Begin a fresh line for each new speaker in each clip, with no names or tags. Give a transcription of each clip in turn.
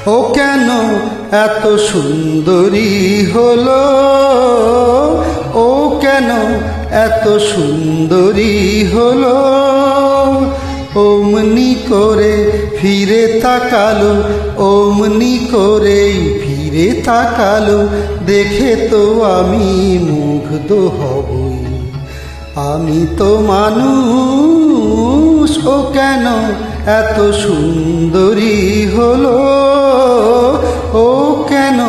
ও কেন এত সুন্দরী হলো, ও কেন এত সুন্দরী হলো। অমনি করে ফিরে তাকালো, অমনি করে ফিরে তাকালো, দেখে তো আমি মুগ্ধ হবই। আমি তো মানুষ, ও কেন এত সুন্দরী হলো, ও কেন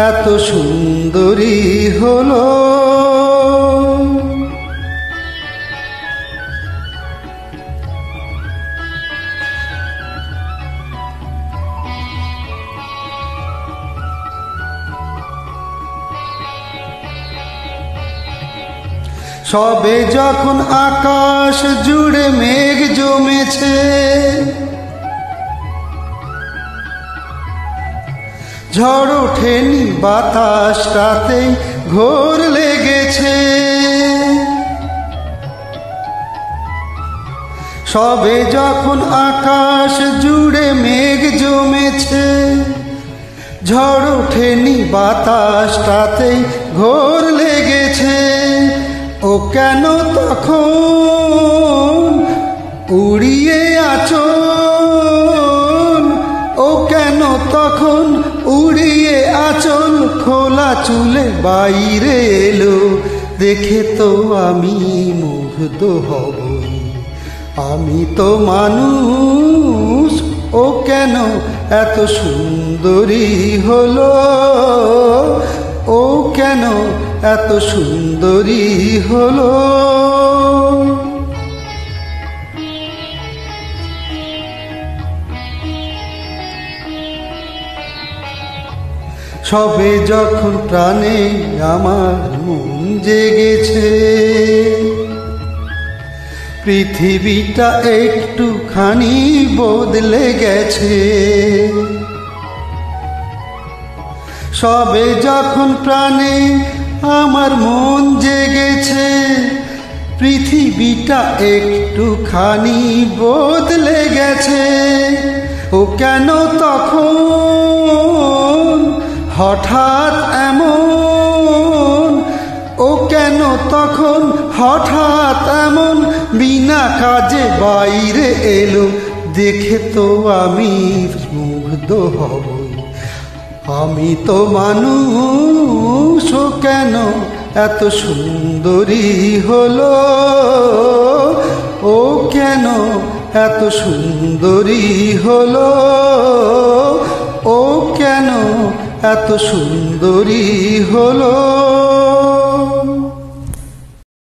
এত সুন্দরী হলো। সবে যখন আকাশ জুড়ে মেঘ জমেছে, ঝড় ওঠেনি বাতাসটাতে ঘোর লেগেছে। সবে যখন আকাশ জুড়ে মেঘ জমেছে, ঝড় ওঠেনি বাতাসটাতে ঘোর লেগেছে। ও কেন তখন উড়িয়ে আঁচল, ও কেন তখন উড়িয়ে আঁচল খোলা চুলে বাইরে এলো, দেখে তো আমি মুগ্ধ হবই। আমি তো মানুষ, ও কেন এত সুন্দরী হলো, ও কেন এত সুন্দরী হলো। সবে যখন প্রাণে আমার মন জেগেছে, পৃথিবীটা একটুখানি বদলে গেছে। সবে যখন প্রাণে আমার মন জেগেছে, পৃথিবীটা একটুখানি বদলে গেছে। ও কেন তখন হঠাৎ এমন, ও কেন তখন হঠাৎ এমন বিনা কাজে বাইরে এলো, দেখে তো আমি মুগ্ধ হবই। আমি তো মানুষ, ও কেন এত সুন্দরী হলো, ও কেন এত সুন্দরী হলো, ও কেন এত সুন্দরী হলো।